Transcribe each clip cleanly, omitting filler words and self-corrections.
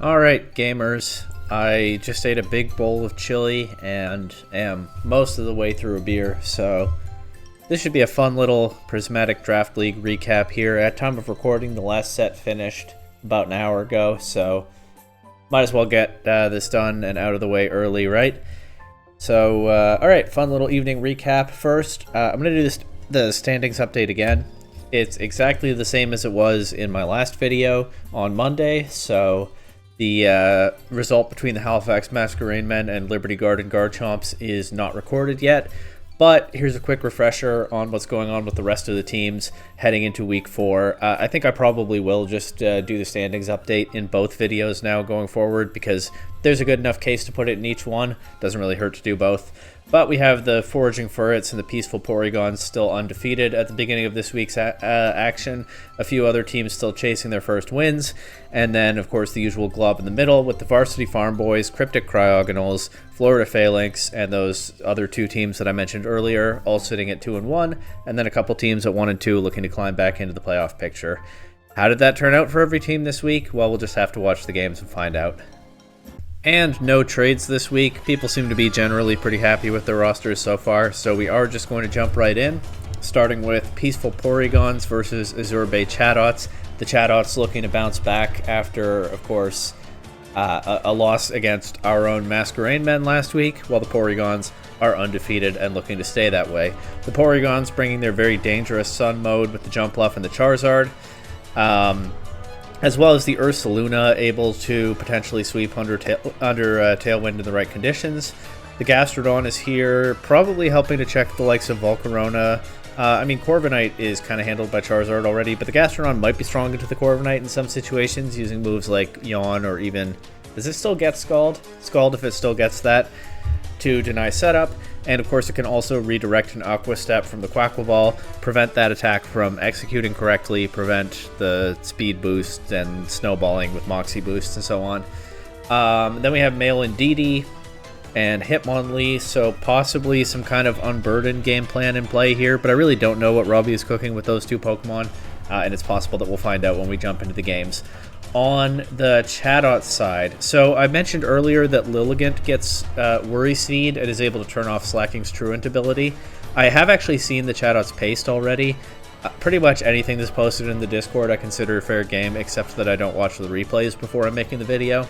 Alright, gamers. I just ate a big bowl of chili and am most of the way through a beer, so this should be a fun little Prismatic Draft League recap here. At time of recording, the last set finished about an hour ago, so might as well get this done and out of the way early, right? So, alright, fun little evening recap. First, I'm going to do the standings update again. It's exactly the same as it was in my last video on Monday, so the result between the Halifax Masquerade Men and Liberty Garden Garchomps is not recorded yet, but here's a quick refresher on what's going on with the rest of the teams heading into Week 4. I think I probably will just do the standings update in both videos now going forward, because there's a good enough case to put it in each one. Doesn't really hurt to do both. But we have the Foraging Furrets and the Peaceful Porygons still undefeated at the beginning of this week's action. A few other teams still chasing their first wins. And then, of course, the usual glob in the middle with the Varsity Farmboys, Cryptic Cryogonals, Florida Falinks, and those other two teams that I mentioned earlier, all sitting at 2-1. And then a couple teams at 1-2 looking to climb back into the playoff picture. How did that turn out for every team this week? Well, we'll just have to watch the games and find out. And no trades this week. People seem to be generally pretty happy with their rosters so far, so we are just going to jump right in, starting with Peaceful Porygons versus Azure Bay Chatots. The Chatots looking to bounce back after, of course, a loss against our own Masquerade Men last week, while the Porygons are undefeated and looking to stay that way. The Porygons bringing their very dangerous Sun mode with the Jumpluff and the Charizard, as well as the Ursaluna, able to potentially sweep under Tailwind in the right conditions. The Gastrodon is here, probably helping to check the likes of Volcarona. I mean, Corviknight is kind of handled by Charizard already, but the Gastrodon might be strong into the Corviknight in some situations, using moves like Yawn or even... Does it still get Scald? Scald if it still gets that, to deny setup. And of course it can also redirect an Aqua Step from the Quackle Ball, prevent that attack from executing correctly, prevent the speed boost and snowballing with Moxie boosts and so on. Then we have Male Indeedee and Hitmonlee, so possibly some kind of unburdened game plan in play here, but I really don't know what Robbie is cooking with those two Pokemon, and it's possible that we'll find out when we jump into the games. On the Chatots side, so I mentioned earlier that Lilligant gets Worry Seed and is able to turn off Slacking's Truant ability. I have actually seen the Chatots paste already. Pretty much anything that's posted in the Discord I consider fair game, except that I don't watch the replays before I'm making the video.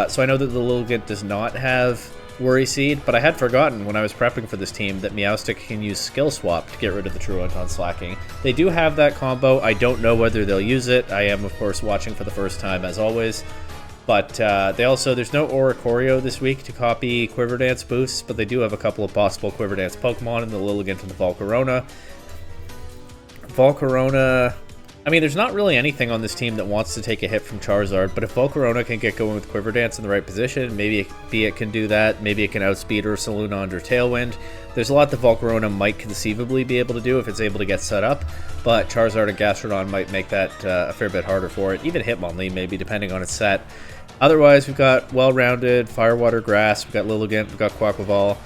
So I know that the Lilligant does not have Worry Seed, but I had forgotten when I was prepping for this team that Meowstic can use Skill Swap to get rid of the Truant on Slacking. They do have that combo. I don't know whether they'll use it. I am, of course, watching for the first time, as always. But there's no Oricorio this week to copy Quiver Dance boosts, but they do have a couple of possible Quiver Dance Pokemon in the Lilligant and the Volcarona. I mean, there's not really anything on this team that wants to take a hit from Charizard, but if Volcarona can get going with Quiver Dance in the right position, maybe it can do that, maybe it can outspeed Ursaluna under Tailwind. There's a lot that Volcarona might conceivably be able to do if it's able to get set up, but Charizard and Gastrodon might make that a fair bit harder for it, even Hitmonlee maybe, depending on its set. Otherwise, we've got well-rounded Fire, Water, Grass, we've got Lilligant, we've got Quaquaval.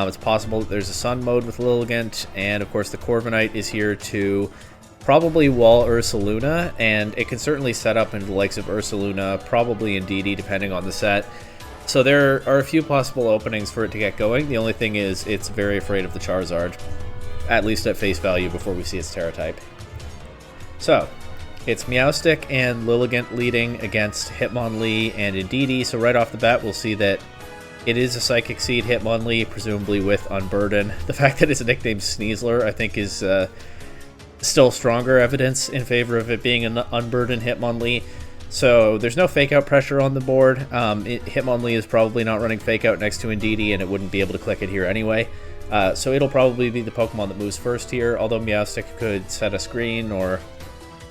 It's possible that there's a Sun mode with Lilligant, and of course the Corviknight is here to probably wall Ursaluna, and it can certainly set up into the likes of Ursaluna, probably Indeedee, depending on the set. So there are a few possible openings for it to get going. The only thing is it's very afraid of the Charizard, at least at face value before we see its Terra type. So it's Meowstic and Lilligant leading against Hitmonlee and Indeedee, so right off the bat we'll see that it is a Psychic Seed Hitmonlee, presumably with Unburden. The fact that it's nicknamed Sneasler, I think, is still stronger evidence in favor of it being an unburdened Hitmonlee. So there's no fake out pressure on the board. Hitmonlee is probably not running fake out next to Indeedee, and it wouldn't be able to click it here anyway. So it'll probably be the Pokemon that moves first here, although Meowstic could set a screen, or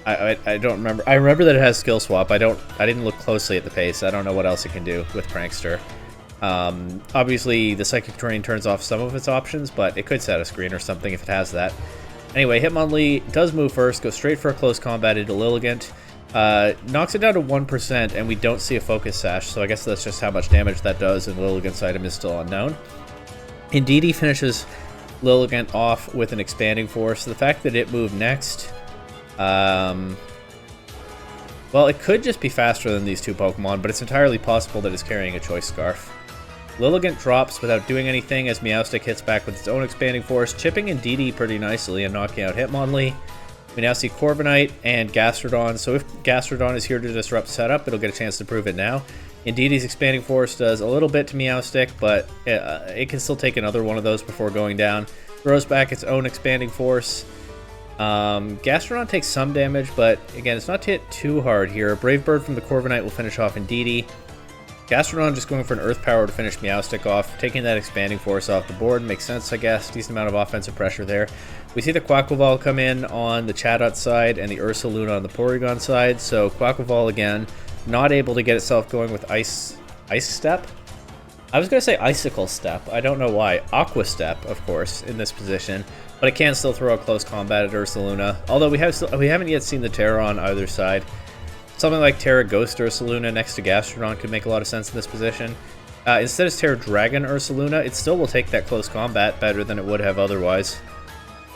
I don't remember. I remember that it has Skill Swap. I didn't look closely at the pace. I don't know what else it can do with Prankster. Obviously the Psychic Terrain turns off some of its options, but it could set a screen or something if it has that. Anyway, Hitmonlee does move first, goes straight for a close combat into Lilligant, knocks it down to 1%, and we don't see a Focus Sash, so I guess that's just how much damage that does, and Lilligant's item is still unknown. Indeedee finishes Lilligant off with an Expanding Force. The fact that it moved next Well, it could just be faster than these two Pokemon, but it's entirely possible that it's carrying a Choice Scarf. Lilligant drops without doing anything as Meowstic hits back with its own Expanding Force, chipping Indeedee pretty nicely and knocking out Hitmonlee. We now see Corviknight and Gastrodon, so if Gastrodon is here to disrupt setup, it'll get a chance to prove it now. Indeedee's Expanding Force does a little bit to Meowstic, but it can still take another one of those before going down. Throws back its own Expanding Force. Gastrodon takes some damage, but again, it's not to hit too hard here. Brave Bird from the Corviknight will finish off Indeedee. Gastrodon just going for an Earth Power to finish Meowstic off, taking that Expanding Force off the board. Makes sense, I guess. Decent amount of offensive pressure there. We see the Quaquaval come in on the Chatots side and the Ursaluna on the Porygon side. So Quaquaval again, not able to get itself going with Ice Step. I was going to say Icicle Step. I don't know why. Aqua Step, of course, in this position. But it can still throw a close combat at Ursaluna. Although we haven't yet seen the Terra on either side. Something like Terra Ghost Ursaluna next to Gastrodon could make a lot of sense in this position. Instead of Terra Dragon Ursaluna, it still will take that close combat better than it would have otherwise.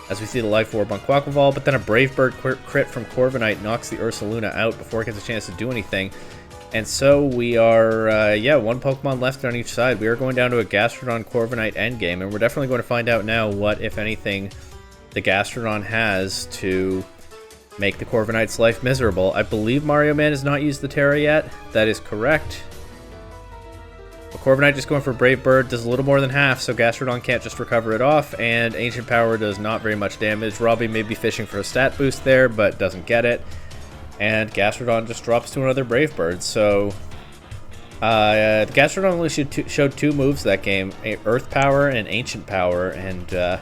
As we see the Life Orb on Quaquaval, but then a Brave Bird crit from Corviknight knocks the Ursaluna out before it gets a chance to do anything. And so we are, one Pokemon left on each side. We are going down to a Gastrodon Corviknight endgame, and we're definitely going to find out now what, if anything, the Gastrodon has to make the Corviknight's life miserable. I believe Mario Man has not used the Terra yet. That is correct. But Corviknight just going for Brave Bird does a little more than half, so Gastrodon can't just recover it off, and Ancient Power does not very much damage. Robbie may be fishing for a stat boost there, but doesn't get it. And Gastrodon just drops to another Brave Bird, so the Gastrodon only showed two moves that game, Earth Power and Ancient Power, and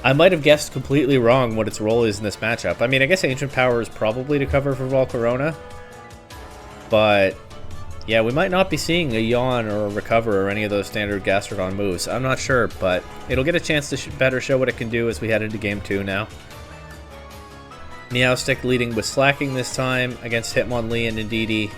I might have guessed completely wrong what its role is in this matchup. I mean, I guess Ancient Power is probably to cover for Volcarona, but yeah, we might not be seeing a Yawn or a Recover or any of those standard Gastrodon moves. I'm not sure, but it'll get a chance to better show what it can do as we head into Game 2 now. Meowstic leading with Slacking this time against Hitmonlee and Indeedee,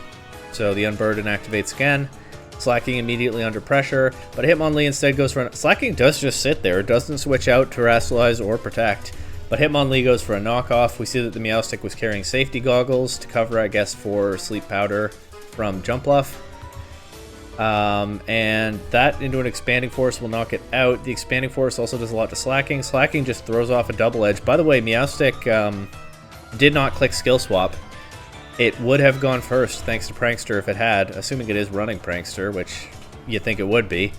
so the Unburden activates again. Slacking immediately under pressure, but Hitmonlee instead goes for Slacking does just sit there, doesn't switch out, Terastallize, or Protect. But Hitmonlee goes for a knockoff. We see that the Meowstic was carrying Safety Goggles to cover, I guess, for Sleep Powder from Jumpluff. And that into an Expanding Force will knock it out. The Expanding Force also does a lot to Slacking. Slacking just throws off a Double Edge. By the way, Meowstic did not click Skill Swap. It would have gone first thanks to Prankster if it had, assuming it is running Prankster, which you'd think it would be.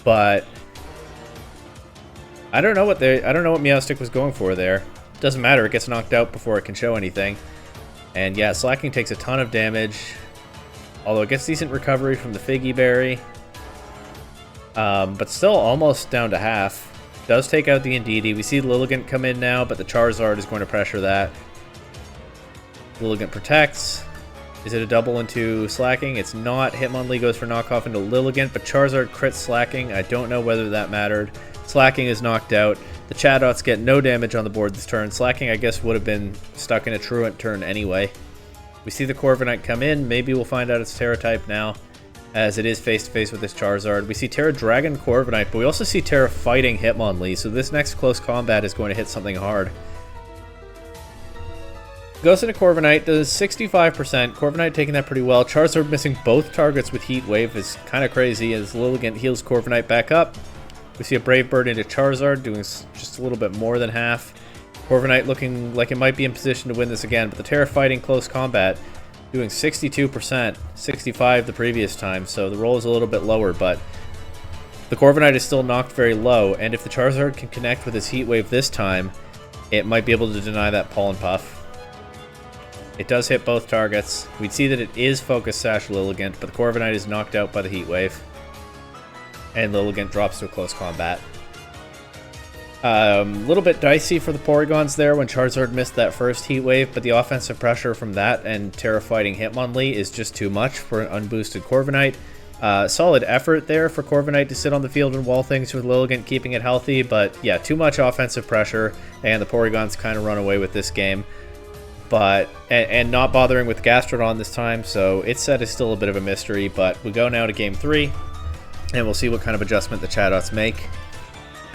But I don't know what Meowstic was going for there. Doesn't matter, it gets knocked out before it can show anything. And yeah, Slacking takes a ton of damage, although it gets decent recovery from the Figgy Berry. But still almost down to half. Does take out the Indeedee. We see Lilligant come in now, but the Charizard is going to pressure that. Lilligant protects. Is it a double into Slacking? It's not. Hitmonlee goes for knockoff into Lilligant, but Charizard crits Slacking. I don't know whether that mattered. Slacking is knocked out. The Chatots get no damage on the board this turn. Slacking, I guess, would have been stuck in a Truant turn anyway. We see the Corviknight come in. Maybe we'll find out its Terra type now, as it is face-to-face with this Charizard. We see Terra Dragon Corviknight, but we also see Terra fighting Hitmonlee, so this next close combat is going to hit something hard. Goes into Corviknight, does 65%. Corviknight taking that pretty well. Charizard missing both targets with Heat Wave is kind of crazy as Lilligant heals Corviknight back up. We see a Brave Bird into Charizard doing just a little bit more than half. Corviknight looking like it might be in position to win this again, but the Terra fighting close combat doing 62%, 65 the previous time, so the roll is a little bit lower, but the Corviknight is still knocked very low, and if the Charizard can connect with his Heat Wave this time, it might be able to deny that Pollen Puff. It does hit both targets. We'd see that it is Focus Sash Lilligant, but the Corviknight is knocked out by the Heat Wave. And Lilligant drops to a close combat. A little bit dicey for the Porygons there when Charizard missed that first Heat Wave, but the offensive pressure from that and Terra fighting Hitmonlee is just too much for an unboosted Corviknight. Solid effort there for Corviknight to sit on the field and wall things with Lilligant keeping it healthy, but yeah, too much offensive pressure, and the Porygons kind of run away with this game. But and not bothering with Gastrodon this time, so its set is still a bit of a mystery, but we go now to Game 3, and we'll see what kind of adjustment the Chatots make,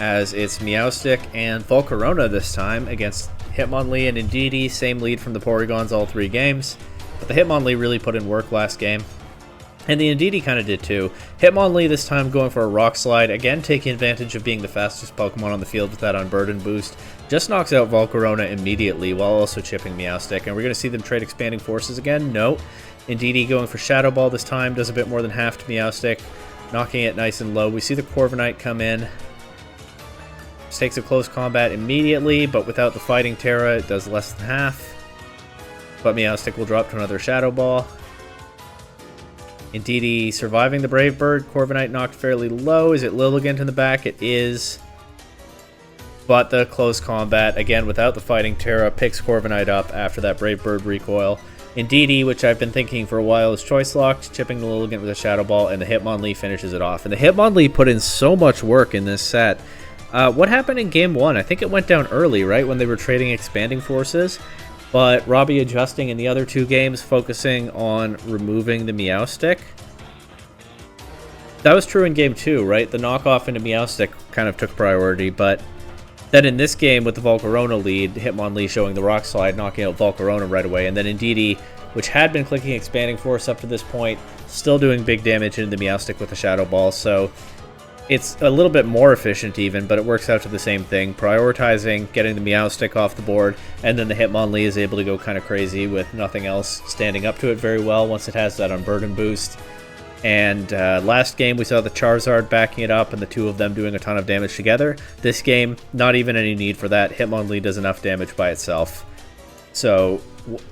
as it's Meowstic and Volcarona this time against Hitmonlee and Indeedee, same lead from the Porygons all three games. But the Hitmonlee really put in work last game. And the Indeedee kind of did too. Hitmonlee this time going for a Rock Slide, again taking advantage of being the fastest Pokemon on the field with that Unburden boost. Just knocks out Volcarona immediately while also chipping Meowstic. And we're going to see them trade Expanding Forces again? No. Indeedee going for Shadow Ball this time, does a bit more than half to Meowstic, knocking it nice and low. We see the Corviknight come in. Just takes a close combat immediately, but without the Fighting Terra, it does less than half. But Meowstic will drop to another Shadow Ball. Indeedee surviving the Brave Bird. Corviknight knocked fairly low. Is it Lilligant in the back? It is. But the close combat, again without the Fighting Terra, picks Corviknight up after that Brave Bird recoil. Indeedee, which I've been thinking for a while, is Choice Locked, chipping the Lilligant with a Shadow Ball, and the Hitmonlee finishes it off. And the Hitmonlee put in so much work in this set. What happened in Game 1? I think it went down early, right, when they were trading Expanding Forces. But Robbie adjusting in the other two games, focusing on removing the Meowstic. That was true in Game 2, right? The knockoff into Meowstic kind of took priority, but then in this game with the Volcarona lead, Hitmonlee showing the Rock Slide, knocking out Volcarona right away, and then Indeedee, which had been clicking Expanding Force up to this point, still doing big damage into the Meowstic with a Shadow Ball, so it's a little bit more efficient even, but it works out to the same thing. Prioritizing, getting the Meowstic off the board, and then the Hitmonlee is able to go kind of crazy with nothing else standing up to it very well once it has that Unburden boost. And last game we saw the Charizard backing it up and the two of them doing a ton of damage together. This game, not even any need for that. Hitmonlee does enough damage by itself. So,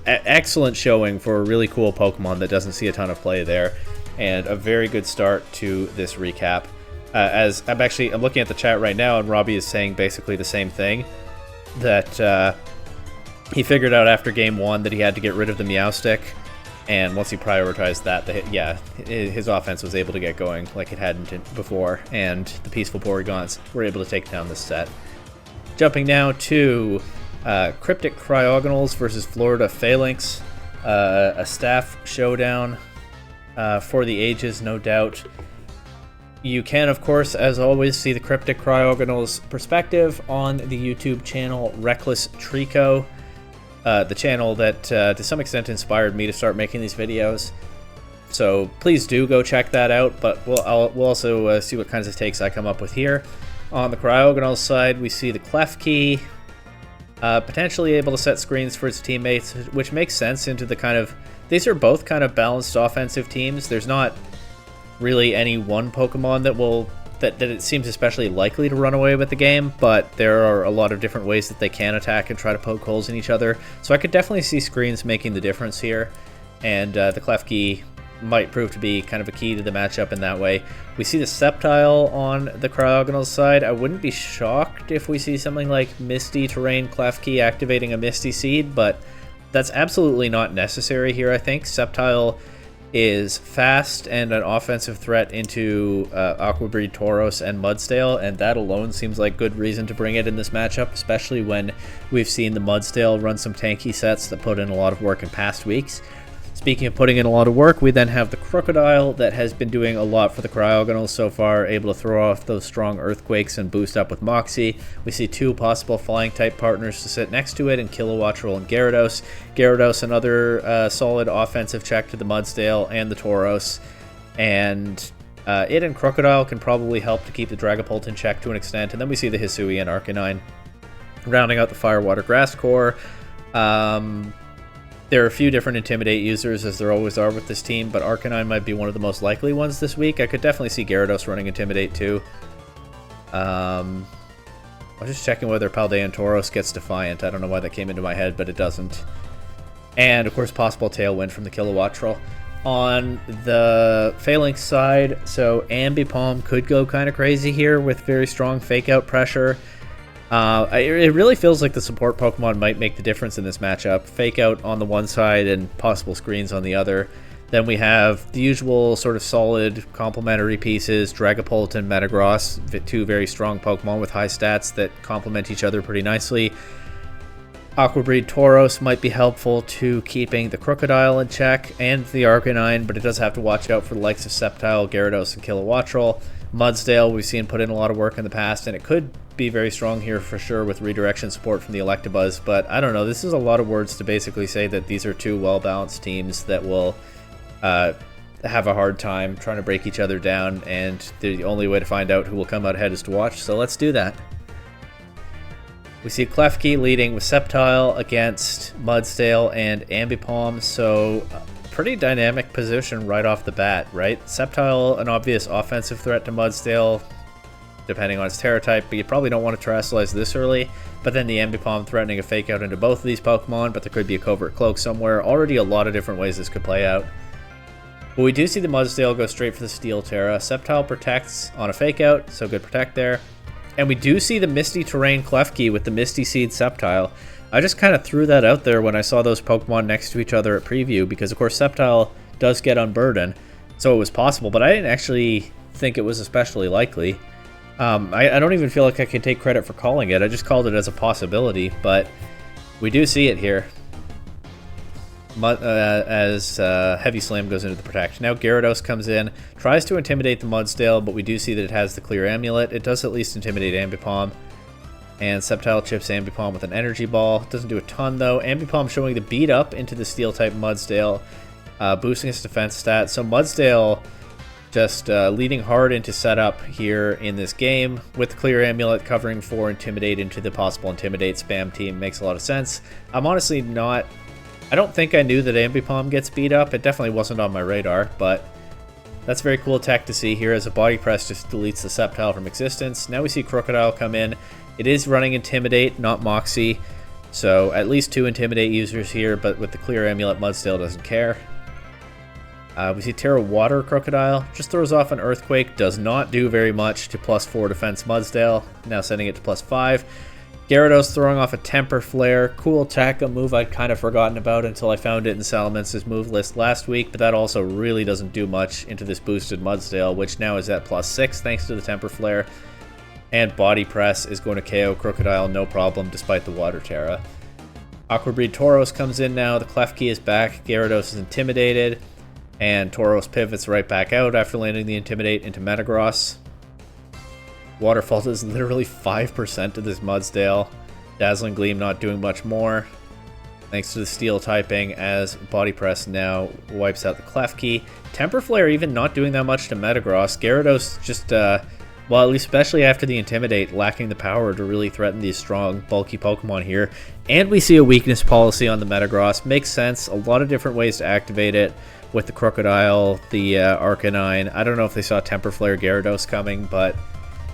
excellent showing for a really cool Pokemon that doesn't see a ton of play there. And a very good start to this recap. As I'm looking at the chat right now, and Robbie is saying basically the same thing, that he figured out after Game 1 that he had to get rid of the Meowstic, and once he prioritized that, his offense was able to get going like it hadn't before, and the Peaceful Porygons were able to take down this set. Jumping now to Cryptic Cryogonals versus Florida Falinks, a staff showdown for the ages, no doubt. You can, of course, as always, see the Cryptic Cryogonals perspective on the YouTube channel Reckless Trico, the channel that to some extent inspired me to start making these videos. So please do go check that out, but we'll also see what kinds of takes I come up with here. On the Cryogonals side, we see the Klefki potentially able to set screens for its teammates, which makes sense into the kind of... These are both kind of balanced offensive teams. There's not really any one Pokemon that it seems especially likely to run away with the game, but there are a lot of different ways that they can attack and try to poke holes in each other. So I could definitely see screens making the difference here, and the Klefki might prove to be kind of a key to the matchup in that way. We see the Sceptile on the Cryogonals side. I wouldn't be shocked if we see something like Misty Terrain Klefki activating a Misty Seed, but that's absolutely not necessary here, I think. Sceptile is fast and an offensive threat into Aqua Breed Tauros and Mudsdale, and that alone seems like good reason to bring it in this matchup, especially when we've seen the Mudsdale run some tanky sets that put in a lot of work in past weeks. Speaking of putting in a lot of work, we then have the Crocodile that has been doing a lot for the Cryogonals so far, able to throw off those strong Earthquakes and boost up with Moxie. We see two possible Flying-type partners to sit next to it in Kilowattrel and Gyarados. Gyarados, another solid offensive check to the Mudsdale and the Tauros. And it and Crocodile can probably help to keep the Dragapult in check to an extent. And then we see the Hisui and Arcanine rounding out the Fire, Water, Grass core. There are a few different Intimidate users, as there always are with this team, but Arcanine might be one of the most likely ones this week. I could definitely see Gyarados running Intimidate too. I'm just checking whether Paldean Tauros gets Defiant. I don't know why that came into my head, but it doesn't. And, of course, possible Tailwind from the Kilowattrel. On the Falinks side, so Ambipom could go kind of crazy here with very strong Fake-Out pressure. It really feels like the support Pokemon might make the difference in this matchup. Fake Out on the one side and possible screens on the other. Then we have the usual sort of solid complementary pieces, Dragapult and Metagross, two very strong Pokemon with high stats that complement each other pretty nicely. Aqua Breed Tauros might be helpful to keeping the Crocodile in check and the Arcanine, but it does have to watch out for the likes of Sceptile, Gyarados, and Kilowattrel. Mudsdale we've seen put in a lot of work in the past, and it could be very strong here for sure with redirection support from the Electabuzz, but I don't know. This is a lot of words to basically say that these are two well-balanced teams that will have a hard time trying to break each other down, and the only way to find out who will come out ahead is to watch, so let's do that. We see Klefki leading with Sceptile against Mudsdale and Ambipom, so pretty dynamic position right off the bat, right? Sceptile, an obvious offensive threat to Mudsdale, depending on its Terra type, but you probably don't want to Terrasilize this early. But then the Ambipom threatening a Fake Out into both of these Pokemon, but there could be a Covert Cloak somewhere. Already a lot of different ways this could play out. But we do see the Mudsdale go straight for the Steel Terra. Sceptile protects on a Fake Out, so good protect there. And we do see the Misty Terrain Klefki with the Misty Seed Sceptile. I just kind of threw that out there when I saw those Pokemon next to each other at preview, because of course Sceptile does get Unburden, so it was possible, but I didn't actually think it was especially likely. I don't even feel like I can take credit for calling it. I just called it as a possibility, but we do see it here. As Heavy Slam goes into the Protect. Now Gyarados comes in, tries to intimidate the Mudsdale, but we do see that it has the Clear Amulet. It does at least intimidate Ambipom. And Sceptile chips Ambipom with an Energy Ball. Doesn't do a ton though. Ambipom showing the beat up into the Steel-type Mudsdale, boosting its defense stat. So Mudsdale just leading hard into setup here in this game, with the Clear Amulet covering for Intimidate into the possible Intimidate spam team. Makes a lot of sense. I'm honestly not... I don't think I knew that Ambipom gets beat up. It definitely wasn't on my radar, but that's very cool tech to see here as a Body Press just deletes the Sceptile from existence. Now we see Crocodile come in. It is running Intimidate, not Moxie, so at least 2 Intimidate users here, but with the Clear Amulet, Mudsdale doesn't care. We see Terra Water Crocodile, just throws off an Earthquake, does not do very much to +4 defense Mudsdale, now sending it to +5. Gyarados throwing off a Temper Flare, cool tech, a move I'd kind of forgotten about until I found it in Salamence's move list last week, but that also really doesn't do much into this boosted Mudsdale, which now is at +6 thanks to the Temper Flare. And Body Press is going to KO Crocodile no problem despite the Water Terra. Aqua Breed Tauros comes in now, the Klefki is back, Gyarados is intimidated, and Tauros pivots right back out after landing the Intimidate into Metagross. Waterfall is literally 5% of this Mudsdale. Dazzling Gleam not doing much more, thanks to the Steel typing, as Body Press now wipes out the Klefki. Temper Flare even not doing that much to Metagross. Gyarados just, well, at least especially after the Intimidate, lacking the power to really threaten these strong, bulky Pokemon here. And we see a weakness policy on the Metagross. Makes sense. A lot of different ways to activate it with the Crocodile, the Arcanine. I don't know if they saw Temper Flare Gyarados coming, but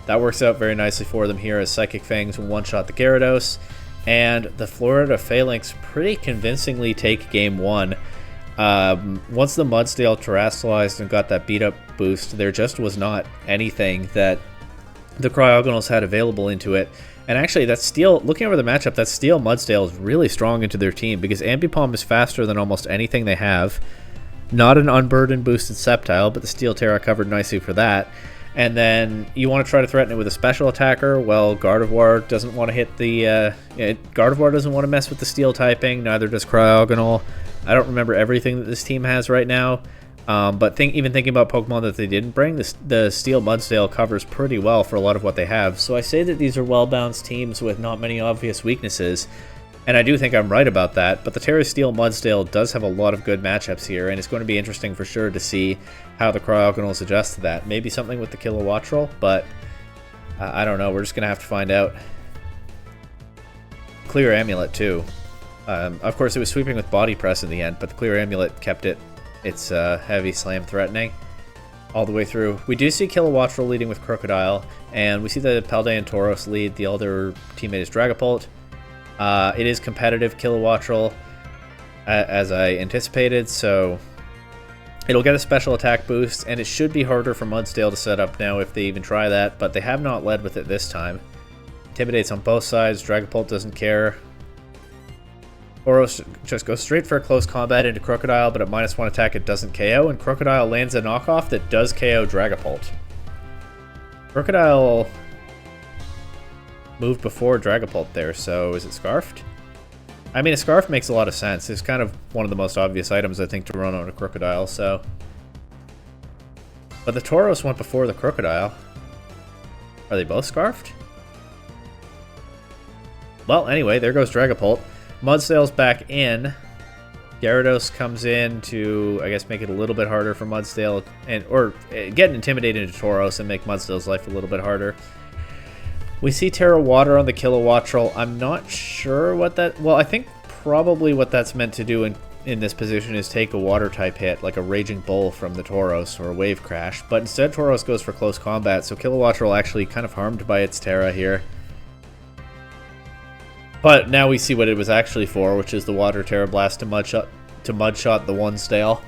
that works out very nicely for them here as Psychic Fangs will one-shot the Gyarados. And the Florida Falinks pretty convincingly take Game 1. Once the Mudsdale terrestrialized and got that beat-up boost, there just was not anything that the Cryogonals had available into it. And actually, that Steel, looking over the matchup, that Steel Mudsdale is really strong into their team, because Ambipom is faster than almost anything they have. Not an Unburdened boosted Sceptile, but the Steel Terra covered nicely for that. And then you want to try to threaten it with a special attacker. Well, Gardevoir doesn't want to hit the... Gardevoir doesn't want to mess with the Steel typing, neither does Cryogonal. I don't remember everything that this team has right now. But even thinking about Pokemon that they didn't bring, the Steel Mudsdale covers pretty well for a lot of what they have. So I say that these are well-balanced teams with not many obvious weaknesses. And I do think I'm right about that, but the Terra Steel Mudsdale does have a lot of good matchups here, and it's going to be interesting for sure to see how the Cryogonals adjust to that. Maybe something with the Kilowattrel, but I don't know. We're just going to have to find out. Clear Amulet, too. Of course, it was sweeping with Body Press in the end, but the Clear Amulet kept its Heavy Slam threatening all the way through. We do see Kilowattrel leading with Crocodile, and we see the Paldean Tauros lead. The other teammate is Dragapult. It is competitive Kilowattrel, as I anticipated, so it'll get a special attack boost, and it should be harder for Mudsdale to set up now if they even try that, but they have not led with it this time. Intimidates on both sides, Dragapult doesn't care. Tauros just goes straight for a close combat into Crocodile, but at -1 attack it doesn't KO, and Crocodile lands a knockoff that does KO Dragapult. Crocodile moved before Dragapult there, so is it Scarfed? I mean, a Scarf makes a lot of sense. It's kind of one of the most obvious items, I think, to run on a Crocodile, so... But the Tauros went before the Crocodile. Are they both Scarfed? Well, anyway, there goes Dragapult. Mudsdale's back in. Gyarados comes in to, I guess, make it a little bit harder for Mudsdale, or get intimidated into Tauros and make Mudsdale's life a little bit harder. We see Terra Water on the Kilowattrel. I'm not sure what that... Well, I think probably what that's meant to do in this position is take a Water-type hit, like a Raging Bull from the Tauros or a Wave Crash. But instead, Tauros goes for close combat, so Kilowattrel actually kind of harmed by its Terra here. But now we see what it was actually for, which is the Water Terra Blast to Mudshot the Mudsdale.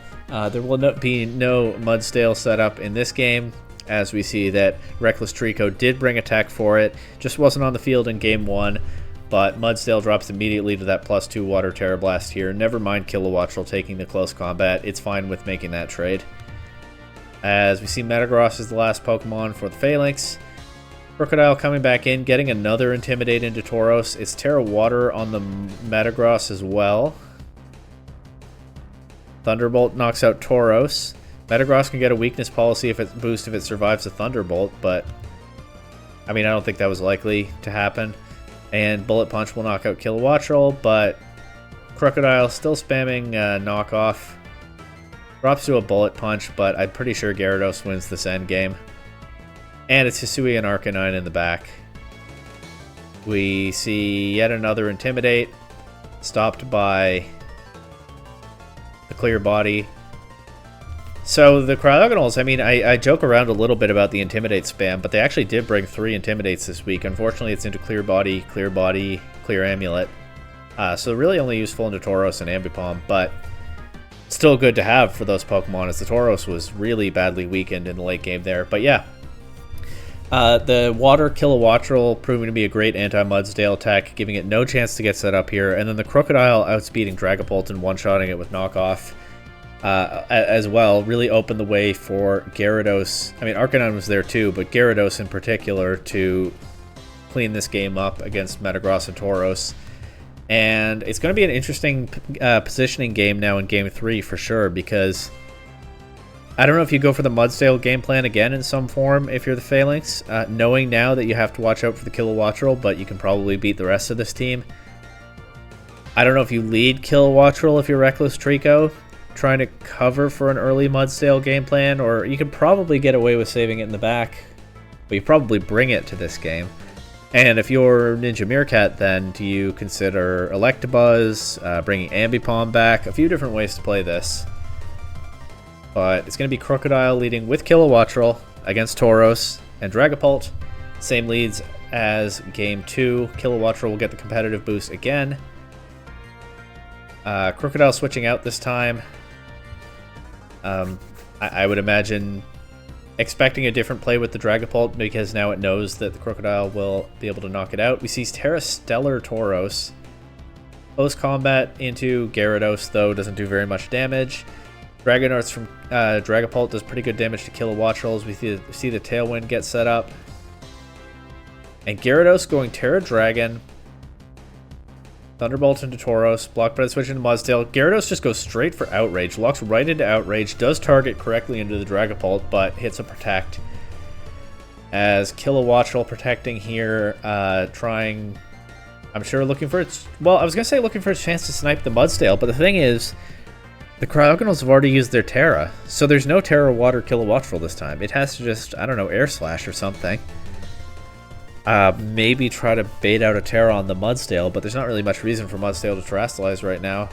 There will be no Mudsdale setup in this game, as we see that Reckless Trico did bring attack for it, just wasn't on the field in Game 1, but Mudsdale drops immediately to that +2 Water Terra Blast here. Never mind Kilowattrel taking the close combat, it's fine with making that trade. As we see Metagross is the last Pokemon for the Falinks. Crocodile coming back in, getting another Intimidate into Tauros. It's Terra Water on the Metagross as well. Thunderbolt knocks out Tauros. Metagross can get a weakness policy boost if it survives a Thunderbolt, but I mean, I don't think that was likely to happen. And Bullet Punch will knock out Kilowattrel, but Crocodile still spamming knockoff. Drops to a Bullet Punch, but I'm pretty sure Gyarados wins this endgame. And it's Hisui and Arcanine in the back. We see yet another Intimidate, stopped by the Clear Body. So the Cryogonals, I mean, I joke around a little bit about the Intimidate spam, but they actually did bring 3 Intimidates this week. Unfortunately, it's into Clear Body, Clear Amulet. So really only useful into Tauros and Ambipom, but still good to have for those Pokemon, as the Tauros was really badly weakened in the late game there. But yeah. The Water Kilowattrel proving to be a great anti-Mudsdale attack, giving it no chance to get set up here. And then the Crocodile outspeeding Dragapult and one-shotting it with knockoff as well really opened the way for Gyarados. I mean, Arcanine was there too, but Gyarados in particular to clean this game up against Metagross and Tauros. And it's going to be an interesting positioning game now in Game 3 for sure, because I don't know if you go for the Mudsdale game plan again in some form if you're the Falinks, knowing now that you have to watch out for the Kilowattrel, but you can probably beat the rest of this team. I don't know if you lead Kilowattrel if you're Reckless Trico, trying to cover for an early Mudsdale game plan, or you could probably get away with saving it in the back, but you probably bring it to this game. And if you're Ninja Meerkat, then do you consider Electabuzz, bringing Ambipom back? A few different ways to play this. But it's going to be Crocodile leading with Kilowattrel against Tauros and Dragapult. Same leads as Game 2. Kilowattrel will get the competitive boost again. Crocodile switching out this time. I would imagine expecting a different play with the Dragapult, because now it knows that the Crocodile will be able to knock it out. We see Terra Stellar Tauros. Close combat into Gyarados, though, doesn't do very much damage. Dragon Arts from Dragapult does pretty good damage to Kilowattrel as we see the Tailwind get set up. And Gyarados going Terra Dragon. Thunderbolt into Tauros. Blocked by the switch into Mudsdale. Gyarados just goes straight for Outrage. Locks right into Outrage. Does target correctly into the Dragapult, but hits a Protect. As Kilowattrel protecting here, trying... I'm sure looking for its... Well, I was going to say looking for a chance to snipe the Mudsdale, but the thing is, the Cryogonals have already used their Terra, so there's no Terra Water Kilowattrel this time. It has to just, I don't know, Air Slash or something. Maybe try to bait out a Terra on the Mudsdale, but there's not really much reason for Mudsdale to Terrastallize right now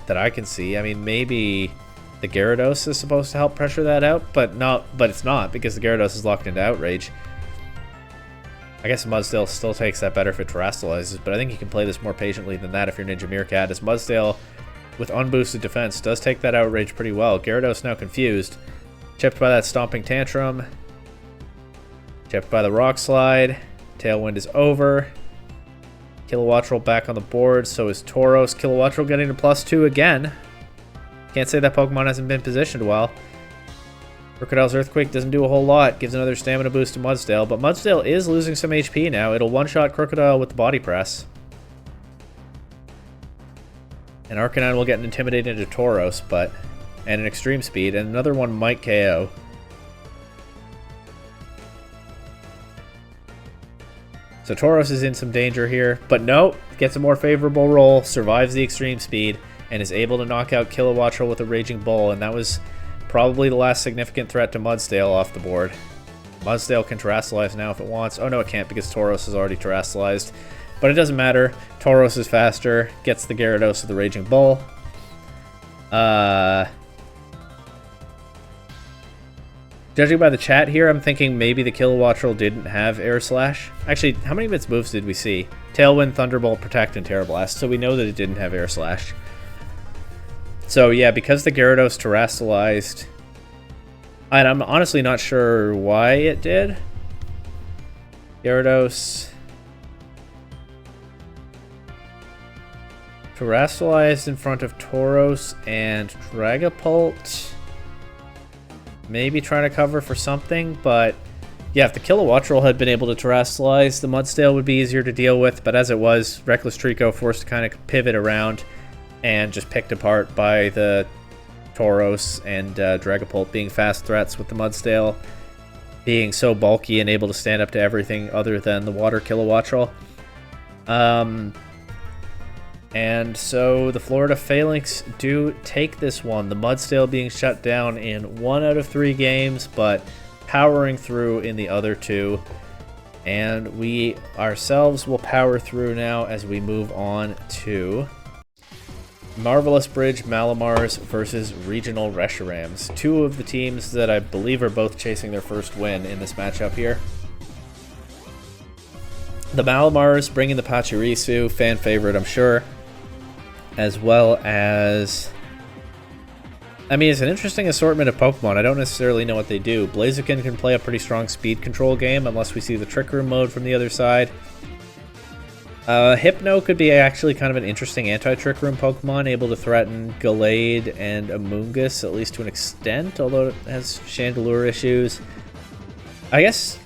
that I can see. I mean, maybe the Gyarados is supposed to help pressure that out, but it's not, because the Gyarados is locked into Outrage. I guess Mudsdale still takes that better if it Terrastallizes, but I think you can play this more patiently than that if you're Ninja Meerkat, as Mudsdale, with unboosted defense, does take that Outrage pretty well. Gyarados now confused. Chipped by that Stomping Tantrum. Chipped by the Rock Slide. Tailwind is over. Kilowattrel back on the board, so is Tauros. Kilowattrel getting to +2 again. Can't say that Pokemon hasn't been positioned well. Crocodile's Earthquake doesn't do a whole lot. Gives another stamina boost to Mudsdale, but Mudsdale is losing some HP now. It'll one-shot Crocodile with the Body Press. And Arcanine will get an Intimidate into Tauros, and an Extreme Speed, and another one might KO. So Tauros is in some danger here, but no, gets a more favorable roll, survives the extreme speed, and is able to knock out Kilowattrel with a Raging Bull, and that was probably the last significant threat to Mudsdale off the board. Mudsdale can Terrasilize now if it wants. Oh no, it can't because Tauros is already Terrasilized. But it doesn't matter. Tauros is faster, gets the Gyarados with the Raging Bull. Judging by the chat here, I'm thinking maybe the Kilowattrel didn't have Air Slash. Actually, how many of its moves did we see? Tailwind, Thunderbolt, Protect, and Terra Blast, so we know that it didn't have Air Slash. So yeah, because the Gyarados Terrasilized, and I'm honestly not sure why it did. Gyarados Terrasilized in front of Tauros and Dragapult. Maybe trying to cover for something, but yeah, if the Kilowattrel had been able to Terrasilize, the Mudsdale would be easier to deal with, but as it was, Reckless Trico forced to kind of pivot around and just picked apart by the Tauros and Dragapult being fast threats, with the Mudsdale being so bulky and able to stand up to everything other than the Water Kilowattrel. And so the Florida Falinks do take this one. The Mudsdale being shut down in 1 out of 3 games, but powering through in the other 2. And we ourselves will power through now as we move on to Marvelous Bridge Malamars versus Regional Reshirams. 2 of the teams that I believe are both chasing their first win in this matchup here. The Malamars bringing the Pachirisu, fan favorite I'm sure. As well as, I mean, it's an interesting assortment of Pokemon. I don't necessarily know what they do. Blaziken can play a pretty strong speed control game unless we see the Trick Room mode from the other side. Hypno could be actually kind of an interesting anti-Trick Room Pokemon, able to threaten Gallade and Amoonguss, at least to an extent, although it has Chandelure issues. I guess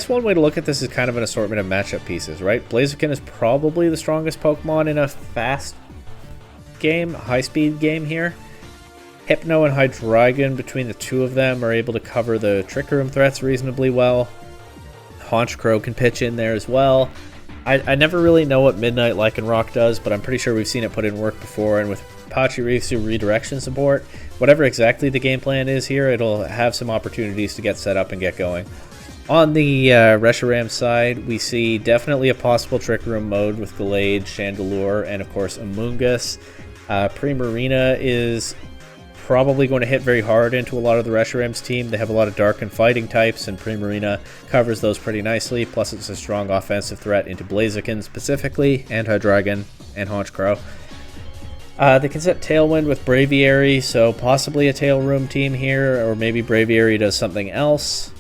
one way to look at this is kind of an assortment of matchup pieces, right? Blaziken is probably the strongest Pokemon in a fast game, high-speed game here. Hypno and Hydreigon, between the 2 of them, are able to cover the Trick Room threats reasonably well. Honchkrow can pitch in there as well. I never really know what Midnight Lycanroc does, but I'm pretty sure we've seen it put in work before, and with Pachirisu redirection support, whatever exactly the game plan is here, it'll have some opportunities to get set up and get going. On the Reshiram side, we see definitely a possible Trick Room mode with Gallade, Chandelure, and of course Amoonguss. Primarina is probably going to hit very hard into a lot of the Reshiram's team. They have a lot of dark and fighting types, and Primarina covers those pretty nicely, plus it's a strong offensive threat into Blaziken specifically, and Hydreigon, and Honchkrow. They can set Tailwind with Braviary, so possibly a Tail Room team here, or maybe Braviary does something else.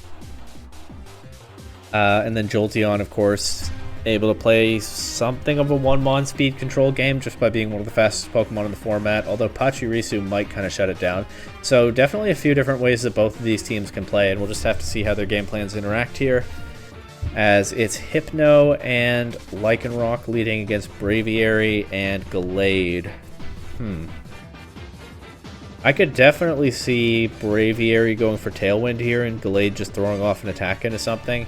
And then Jolteon, of course, able to play something of a 1-mon speed control game just by being one of the fastest Pokemon in the format, although Pachirisu might kind of shut it down. So definitely a few different ways that both of these teams can play, and we'll just have to see how their game plans interact here, as it's Hypno and Lycanroc leading against Braviary and Gallade. I could definitely see Braviary going for Tailwind here and Gallade just throwing off an attack into something.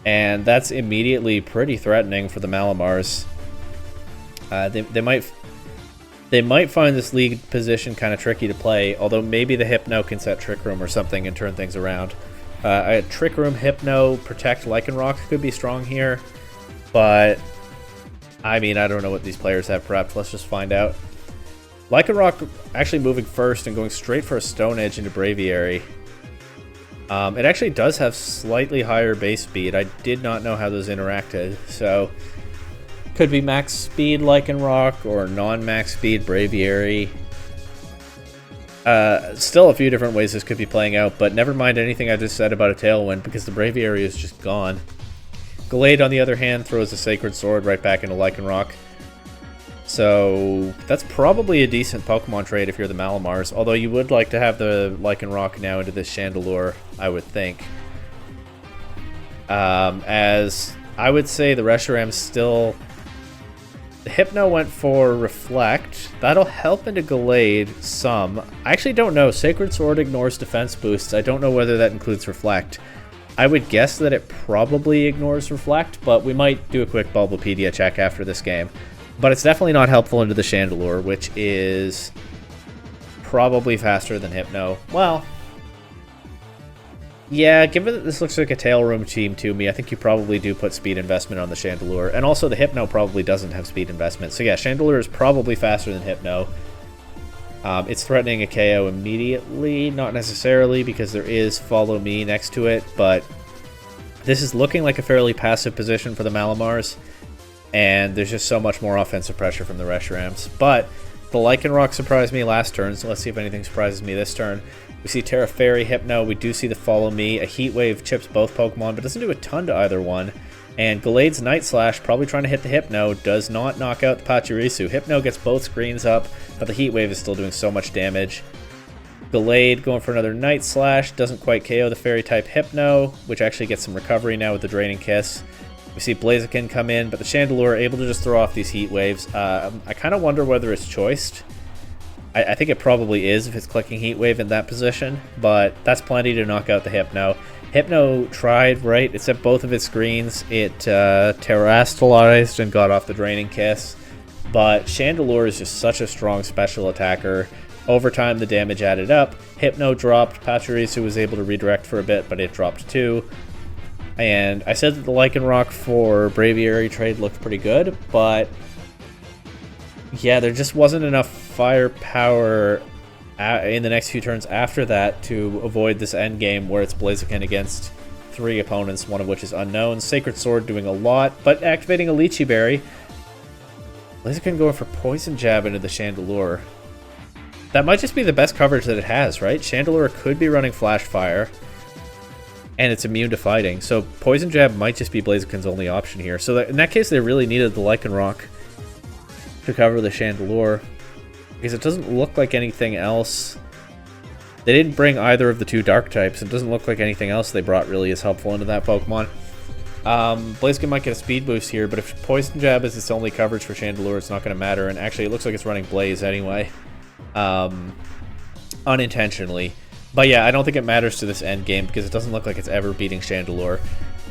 And that's immediately pretty threatening for the Malamars. They might find this league position kind of tricky to play, although maybe the Hypno can set Trick Room or something and turn things around. Trick Room, Hypno, Protect, Lycanroc could be strong here, but I mean, I don't know what these players have prepped. Let's just find out. Lycanroc actually moving first and going straight for a Stone Edge into Braviary. It actually does have slightly higher base speed. I did not know how those interacted, so could be max speed Lycanroc or non-max speed Braviary. Still a few different ways this could be playing out, but never mind anything I just said about a Tailwind because the Braviary is just gone. Gallade, on the other hand, throws a Sacred Sword right back into Lycanroc. So that's probably a decent Pokemon trade if you're the Malamars, although you would like to have the Lycanroc now into this Chandelure, I would think. As I would say the Reshiram still... The Hypno went for Reflect. That'll help into Gallade some. I actually don't know. Sacred Sword ignores defense boosts. I don't know whether that includes Reflect. I would guess that it probably ignores Reflect, but we might do a quick Bulbapedia check after this game. But it's definitely not helpful into the Chandelure, which is probably faster than Hypno. Well, yeah, given that this looks like a Tail Room team to me, I think you probably do put speed investment on the Chandelure. And also the Hypno probably doesn't have speed investment. So yeah, Chandelure is probably faster than Hypno. It's threatening a KO immediately, not necessarily because there is Follow Me next to it, but this is looking like a fairly passive position for the Malamars, and there's just so much more offensive pressure from the Reshirams. But the Lycanroc surprised me last turn, so let's see if anything surprises me this turn. We see Terra Fairy, Hypno, we do see the Follow Me, a Heat Wave chips both Pokemon, but doesn't do a ton to either one. And Gallade's Night Slash, probably trying to hit the Hypno, does not knock out the Pachirisu. Hypno gets both screens up, but the Heat Wave is still doing so much damage. Gallade going for another Night Slash, doesn't quite KO the Fairy-type Hypno, which actually gets some recovery now with the Draining Kiss. We see Blaziken come in, but the Chandelure able to just throw off these Heat Waves. I kind of wonder whether it's choiced. I think it probably is if it's clicking Heat Wave in that position, but that's plenty to knock out the Hypno. Hypno tried, right? It set both of its screens. It terrestrialized and got off the Draining Kiss. But Chandelure is just such a strong special attacker. Over time, the damage added up. Hypno dropped. Pachirisu was able to redirect for a bit, but it dropped too. And I said that the Lycanroc for Braviary trade looked pretty good, but yeah, there just wasn't enough firepower in the next few turns after that to avoid this end game where it's Blaziken against 3 opponents, one of which is unknown. Sacred Sword doing a lot, but activating a Lychee Berry. Blaziken going for Poison Jab into the Chandelure. That might just be the best coverage that it has, right? Chandelure could be running Flash Fire, and it's immune to fighting, so Poison Jab might just be Blaziken's only option here. So in that case, they really needed the Lycanroc to cover the Chandelure, because it doesn't look like anything else. They didn't bring either of the 2 dark types. It doesn't look like anything else they brought really is helpful into that Pokemon. Blaziken might get a speed boost here, but if Poison Jab is its only coverage for Chandelure, it's not going to matter. And actually, it looks like it's running Blaze anyway, unintentionally. But yeah, I don't think it matters to this end game because it doesn't look like it's ever beating Chandelure.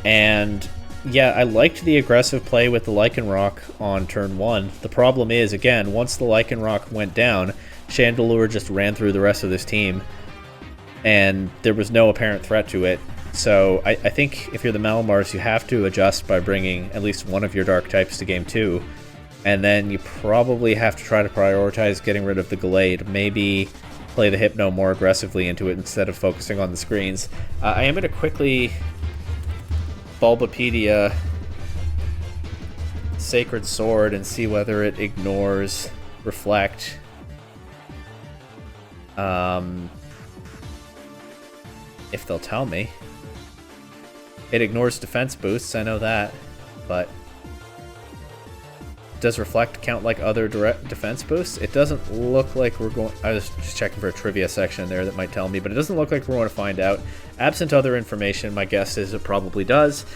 And yeah, I liked the aggressive play with the Lycanroc on turn 1. The problem is, again, once the Lycanroc went down, Chandelure just ran through the rest of this team, and there was no apparent threat to it. So I think if you're the Malamars, you have to adjust by bringing at least one of your dark types to game 2, and then you probably have to try to prioritize getting rid of the Gallade. Maybe play the Hypno more aggressively into it instead of focusing on the screens. I am going to quickly Bulbapedia Sacred Sword and see whether it ignores Reflect. If they'll tell me. It ignores defense boosts, I know that, but does Reflect count like other direct defense boosts? It doesn't look like we're going... I was just checking for a trivia section there that might tell me, but it doesn't look like we're going to find out. Absent other information, my guess is it probably does.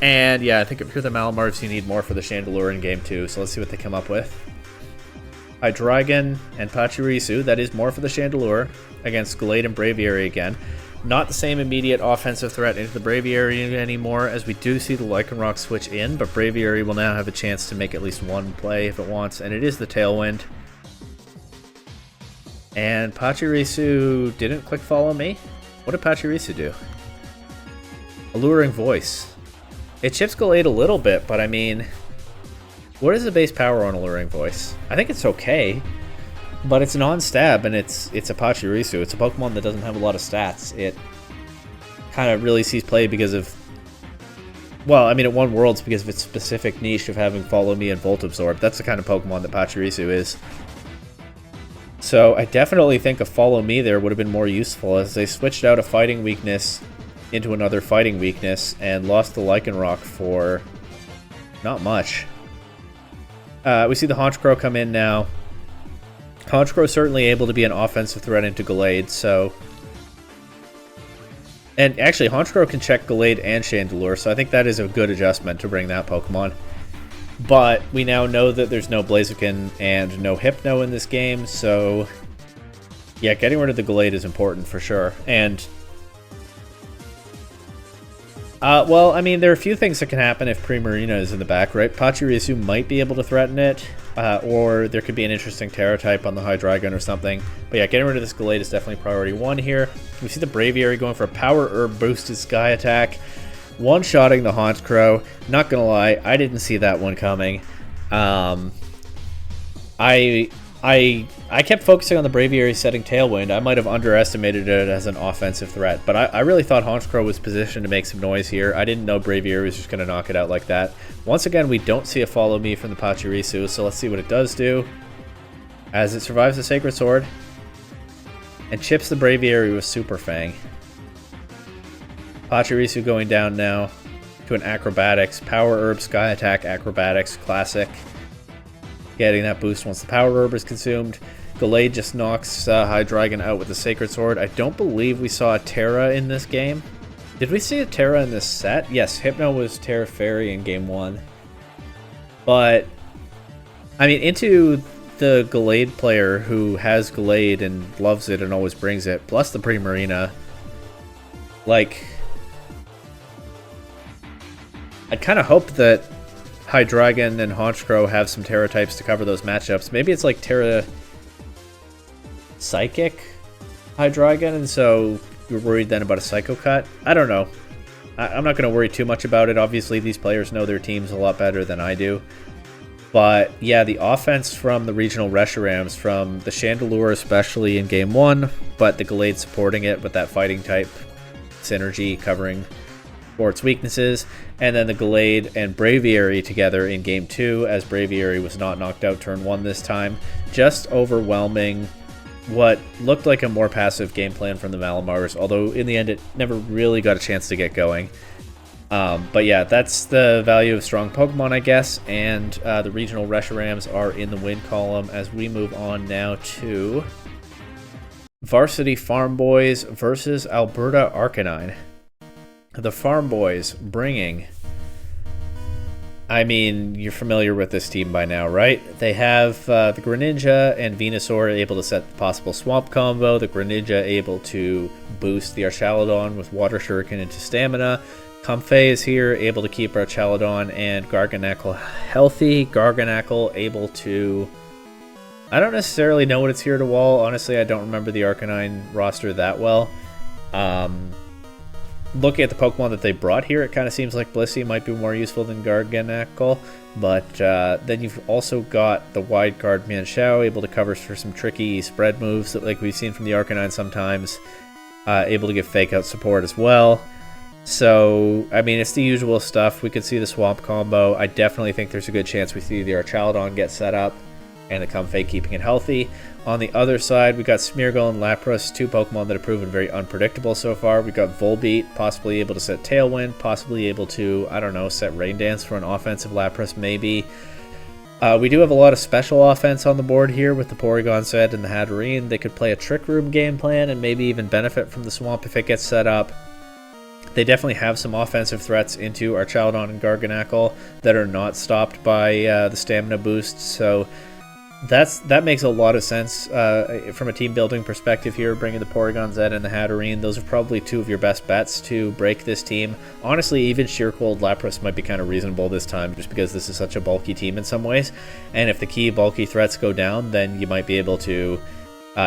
And yeah, I think if you're the Malamars, you need more for the Chandelure in game 2, so let's see what they come up with. Hydreigon and Pachirisu, that is more for the Chandelure against Gallade and Braviary again. Not the same immediate offensive threat into the Braviary anymore, as we do see the Lycanroc switch in, but Braviary will now have a chance to make at least one play if it wants, and it is the Tailwind. And Pachirisu didn't click Follow Me? What did Pachirisu do? Alluring Voice. It chips Gallade a little bit, but I mean, what is the base power on Alluring Voice? I think it's okay. But it's non-stab, and it's a Pachirisu. It's a Pokemon that doesn't have a lot of stats. It kind of really sees play because of... Well, I mean, it won Worlds because of its specific niche of having Follow Me and Volt Absorb. That's the kind of Pokemon that Pachirisu is. So I definitely think a Follow Me there would have been more useful, as they switched out a fighting weakness into another fighting weakness and lost the Lycanroc for not much. We see the Honchkrow come in now. Honchkrow certainly able to be an offensive threat into Gallade, so... And actually, Honchkrow can check Gallade and Chandelure, so I think that is a good adjustment to bring that Pokemon. But we now know that there's no Blaziken and no Hypno in this game, so... Yeah, getting rid of the Gallade is important for sure. And Well, I mean, there are a few things that can happen if Primarina is in the back, right? Pachirisu might be able to threaten it, or there could be an interesting Terra type on the Hydreigon or something. But yeah, getting rid of this Gallade is definitely priority 1 here. We see the Braviary going for a Power Herb boosted Sky Attack, one-shotting the Honchkrow. Not gonna lie, I didn't see that one coming. I kept focusing on the Braviary setting Tailwind. I might have underestimated it as an offensive threat, but I really thought Honchkrow was positioned to make some noise here. I didn't know Braviary was just going to knock it out like that. Once again, we don't see a Follow Me from the Pachirisu, so let's see what it does do. As it survives the Sacred Sword and chips the Braviary with Super Fang. Pachirisu going down now to an Acrobatics, Power Herb, Sky Attack, Acrobatics, Classic. Getting that boost once the Power Herb is consumed. Gallade just knocks Hydreigon out with the Sacred Sword. I don't believe we saw a Terra in this game. Did we see a Terra in this set? Yes, Hypno was Terra Fairy in game 1. But, I mean, into the Gallade player who has Gallade and loves it and always brings it, plus the Primarina, like, I'd kind of hope that Hydreigon and Honchkrow have some Terra types to cover those matchups. Maybe it's like Terra Psychic Hydreigon, and so you're worried then about a Psycho Cut? I don't know. I'm not going to worry too much about it. Obviously, these players know their teams a lot better than I do. But yeah, the offense from the regional Reshirams, from the Chandelure especially in game 1, but the Gallade supporting it with that fighting type synergy covering for its weaknesses, and then the Gallade and Braviary together in game 2, as Braviary was not knocked out turn 1 this time. Just overwhelming what looked like a more passive game plan from the Malamars, although in the end it never really got a chance to get going. But yeah, that's the value of strong Pokemon, I guess, and the regional Reshirams are in the win column as we move on now to Varsity Farmboys versus Alberta Arcanine. The Farmboys bringing, I mean, you're familiar with this team by now, right? They have the Greninja and Venusaur able to set the possible Swamp combo, the Greninja able to boost the Archaludon with Water Shuriken into Stamina. Comfey is here, able to keep Archaludon and Garganacl healthy. Garganacl able to, I don't necessarily know what it's here to wall. Honestly, I don't remember the Arcanine roster that well. Looking at the Pokemon that they brought here, it kind of seems like Blissey might be more useful than Garganacl, but then you've also got the Wide Guard Mienshao, able to cover for some tricky spread moves that, like we've seen from the Arcanine sometimes, able to give Fake Out support as well. So, I mean, it's the usual stuff. We could see the Swamp combo. I definitely think there's a good chance we see the Archaludon get set up, and the Comfey keeping it healthy. On the other side, we got Smeargle and Lapras, two Pokemon that have proven very unpredictable so far. We got Volbeat, possibly able to set Tailwind, possibly able to, I don't know, set Rain Dance for an offensive Lapras, maybe. We do have a lot of special offense on the board here with the Porygon set and the Hatterene. They could play a Trick Room game plan and maybe even benefit from the Swamp if it gets set up. They definitely have some offensive threats into Archaludon and Garganacl that are not stopped by the stamina boost, so that makes a lot of sense from a team building perspective here, bringing the Porygon Z and the Hatterene. Those are probably two of your best bets to break this team. Honestly, even Sheer Cold Lapras might be kind of reasonable this time, just because this is such a bulky team in some ways, and if the key bulky threats go down, then you might be able to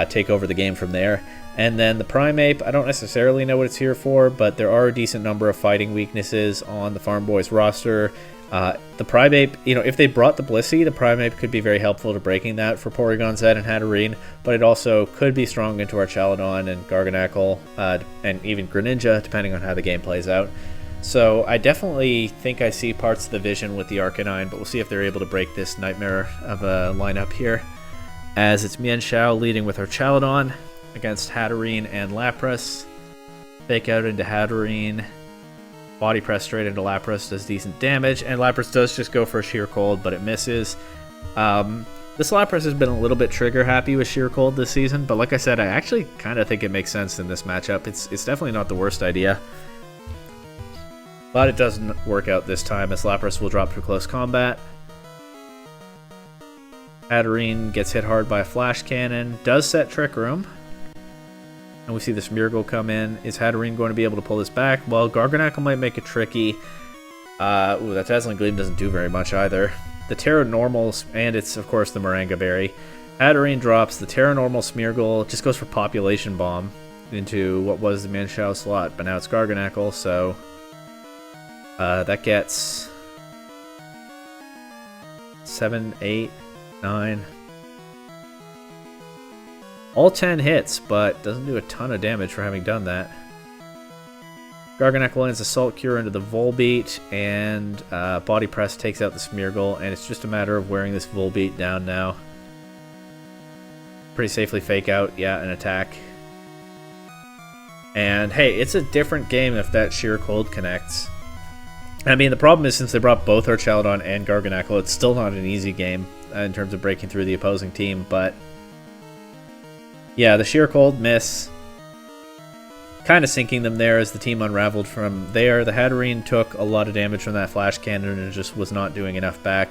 take over the game from there. And then the Primeape, I don't necessarily know what it's here for, but there are a decent number of fighting weaknesses on the Farmboys roster. The Primeape, you know, if they brought the Blissey, the Primeape could be very helpful to breaking that for Porygon Z and Hatterene, but it also could be strong into Archaludon and Garganacl, and even Greninja, depending on how the game plays out. So I definitely think I see parts of the vision with the Arcanine, but we'll see if they're able to break this nightmare of a lineup here. As it's Mienshao leading with Archaludon against Hatterene and Lapras. Fake out into Hatterene. Body press straight into Lapras does decent damage, and Lapras does just go for a Sheer Cold, but it misses. This Lapras has been a little bit trigger happy with Sheer Cold this season, but like I said, I actually kind of think it makes sense in this matchup. It's definitely not the worst idea. But it doesn't work out this time, as Lapras will drop through close combat. Hatterene gets hit hard by a Flash Cannon, does set Trick Room. And we see this Smeargle come in. Is Hatterene going to be able to pull this back? Well, Garganacl might make it tricky. Ooh, that Dazzling Gleam doesn't do very much either. The Terra Normals, and it's, of course, the Moringa Berry. Hatterene drops. The Terra Normal Smeargle just goes for Population Bomb into what was the Mienshao slot, but now it's Garganacl, so that gets 7, 8, 9. All 10 hits, but doesn't do a ton of damage for having done that. Garganacl lands Assault Cure into the Volbeat, and Body Press takes out the Smeargle, and it's just a matter of wearing this Volbeat down now. Pretty safely Fake Out, yeah, an attack. And hey, it's a different game if that Sheer Cold connects. I mean, the problem is since they brought both Archaladon and Garganacl, it's still not an easy game in terms of breaking through the opposing team, but yeah, the Sheer Cold miss. Kind of sinking them there as the team unraveled from there. The Hatterene took a lot of damage from that Flash Cannon and just was not doing enough back.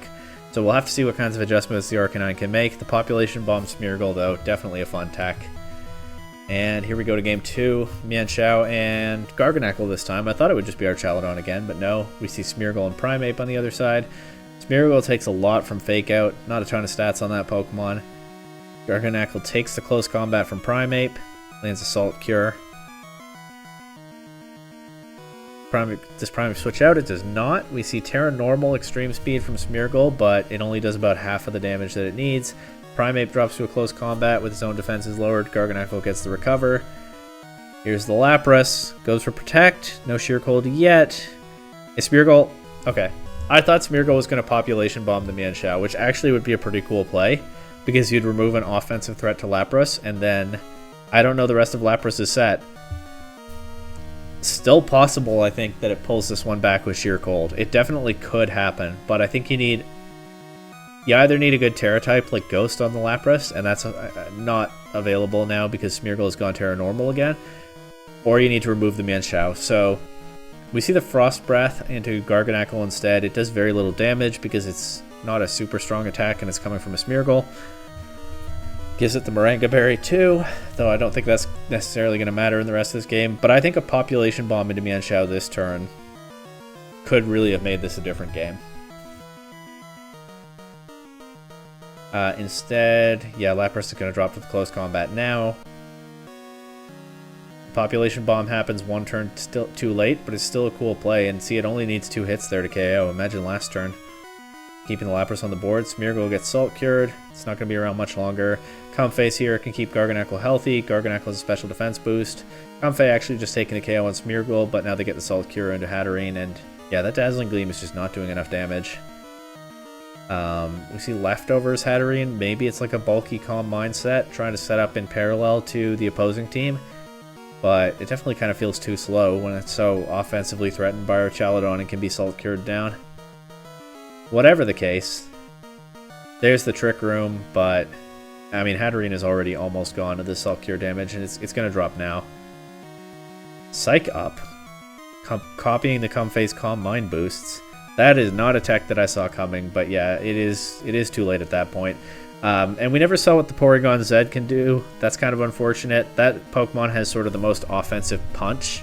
So we'll have to see what kinds of adjustments the Arcanine can make. The Population Bomb Smeargle, though, definitely a fun tech. And here we go to game 2. Mienshao and Garganacl this time. I thought it would just be Archaladon again, but no. We see Smeargle and Primeape on the other side. Smeargle takes a lot from Fake Out. Not a ton of stats on that Pokemon. Garganacl takes the close combat from Primeape. Lands Assault Cure. Does Primeape switch out? It does not. We see Terra Normal Extreme Speed from Smeargle, but it only does about half of the damage that it needs. Primeape drops to a close combat with his own defenses lowered. Garganacl gets the recover. Here's the Lapras. Goes for Protect. No Sheer Cold yet. Is Smeargle... Okay. I thought Smeargle was going to Population Bomb the Mienshao, which actually would be a pretty cool play, because you'd remove an offensive threat to Lapras, and then... I don't know the rest of Lapras' set. Still possible, I think, that it pulls this one back with Sheer Cold. It definitely could happen, but I think you need... You either need a good Terra type like Ghost on the Lapras, and that's not available now because Smeargle has gone Terra Normal again, or you need to remove the Mienshao. So we see the Frost Breath into Garganacl instead. It does very little damage because it's not a super strong attack and it's coming from a Smeargle. Gives it the Moringa Berry too, though I don't think that's necessarily going to matter in the rest of this game. But I think a Population Bomb into Mienshao this turn could really have made this a different game. Instead, yeah, Lapras is going to drop to the close combat now. Population Bomb happens one turn still too late, but it's still a cool play. And see, it only needs 2 hits there to KO. Imagine last turn. Keeping the Lapras on the board. Smeargle gets Salt Cured. It's not going to be around much longer. Comfey's here can keep Garganacl healthy. Garganacl has a special defense boost. Comfey actually just taking a KO on Smeargle, but now they get the Salt Cure into Hatterene. And yeah, that Dazzling Gleam is just not doing enough damage. We see Leftovers Hatterene. Maybe it's like a bulky Calm Mindset, trying to set up in parallel to the opposing team. But it definitely kind of feels too slow when it's so offensively threatened by Archaladon and can be Salt Cured down. Whatever the case, there's the Trick Room, but I mean, Hatterene is already almost gone to the Salt Cure damage, and it's going to drop now. Psych Up. Copying the Comfey's Calm Mind boosts. That is not a tech that I saw coming, but yeah, it is too late at that point. And we never saw what the Porygon Z can do. That's kind of unfortunate. That Pokemon has sort of the most offensive punch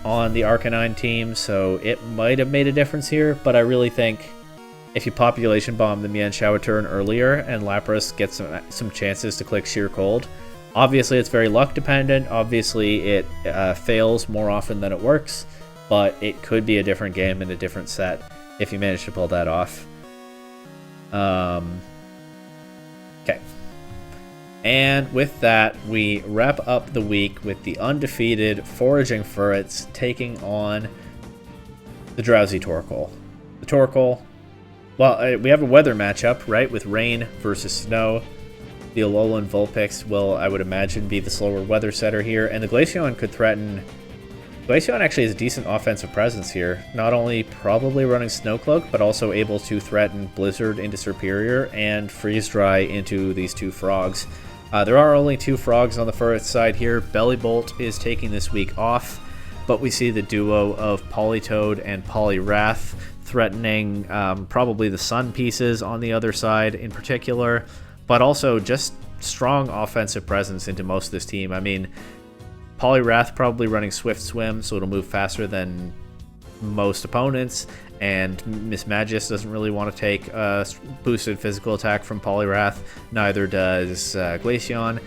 on the Arcanine team, so it might have made a difference here, but I really think if you Population Bomb the Mienshao a turn earlier and Lapras gets some chances to click Sheer Cold, obviously it's very luck dependent. Obviously it fails more often than it works, but it could be a different game and a different set if you manage to pull that off. Okay. And with that, we wrap up the week with the undefeated Foraging Furrets taking on the Drowsy Torkoal. The Torkoal, well, we have a weather matchup, right, with rain versus snow. The Alolan Vulpix will, I would imagine, be the slower weather setter here, and the Glaceon could threaten... Glaceon actually has a decent offensive presence here, not only probably running Snow Cloak, but also able to threaten Blizzard into Superior and Freeze Dry into these 2 frogs. There are only 2 frogs on the Furret side here. Bellybolt is taking this week off, but we see the duo of Politoed and Poliwrath threatening probably the Sun pieces on the other side in particular, but also just strong offensive presence into most of this team. I mean, Poliwrath probably running Swift Swim, so it'll move faster than most opponents. And Mismagius doesn't really want to take a boosted physical attack from Poliwrath. Neither does Glaceon.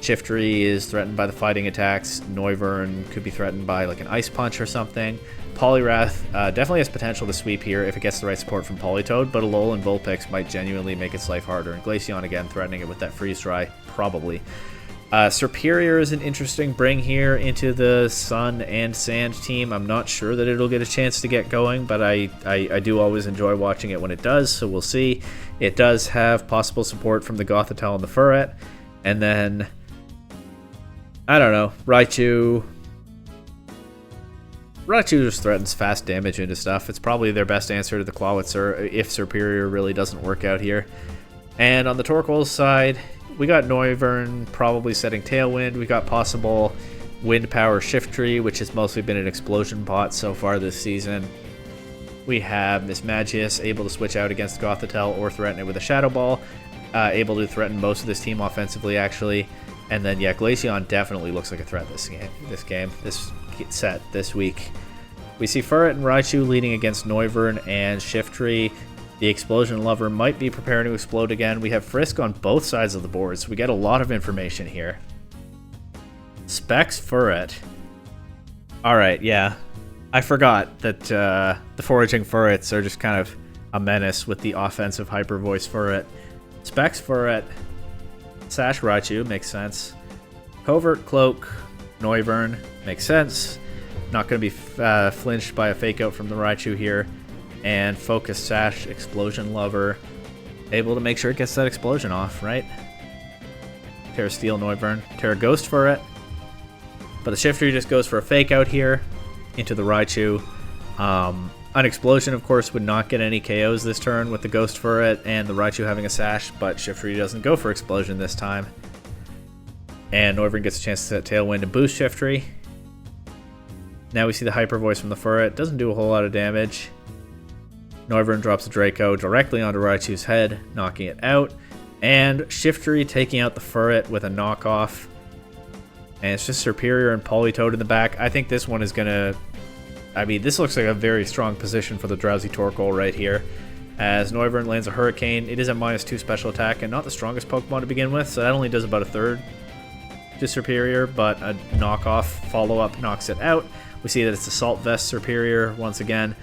Shiftry is threatened by the fighting attacks. Noivern could be threatened by like an Ice Punch or something. Poliwrath definitely has potential to sweep here if it gets the right support from Politoed, but Alolan and Vulpix might genuinely make its life harder. And Glaceon again threatening it with that Freeze Dry, probably. Serperior is an interesting bring here into the Sun and Sand team. I'm not sure that it'll get a chance to get going, but I do always enjoy watching it when it does, so we'll see. It does have possible support from the Gothitelle and the Furret. And then, I don't know, Raichu just threatens fast damage into stuff. It's probably their best answer to the Clawitzer if Serperior really doesn't work out here. And on the Torkoals side, we got Noivern probably setting Tailwind. We got possible Wind Power Shiftry, which has mostly been an Explosion bot so far this season. We have Mismagius able to switch out against Gothitelle or threaten it with a Shadow Ball. Able to threaten most of this team offensively, actually. And then, yeah, Glaceon definitely looks like a threat this set, this week. We see Furret and Raichu leading against Noivern and Shiftry. The Explosion Lover might be preparing to explode again. We have Frisk on both sides of the board, so we get a lot of information here. Specs Furret. Alright, yeah. I forgot that the Foraging Furrets are just kind of a menace with the offensive Hyper Voice Furret. Specs Furret. Sash Raichu, makes sense. Covert Cloak, Noivern, makes sense. Not going to be flinched by a Fake Out from the Raichu here. And Focus Sash, Explosion Lover, able to make sure it gets that explosion off, right? Terra Steel Noivern, Terra Ghost Furret. But the Shiftry just goes for a Fake Out here into the Raichu. An Explosion, of course, would not get any KOs this turn with the Ghost Furret and the Raichu having a Sash, but Shiftry doesn't go for Explosion this time. And Noivern gets a chance to set Tailwind and boost Shiftry. Now we see the Hyper Voice from the Furret. Doesn't do a whole lot of damage. Noivern drops a Draco directly onto Raichu's head, knocking it out. And Shiftry taking out the Furret with a knockoff. And it's just Serperior and Politoed in the back. I think this one is going to... I mean, this looks like a very strong position for the Drowsy Torkoal right here. As Noivern lands a Hurricane, it is a -2 special attack and not the strongest Pokemon to begin with, so that only does about a third to Serperior, but a knockoff follow-up knocks it out. We see that it's Assault Vest Serperior once again.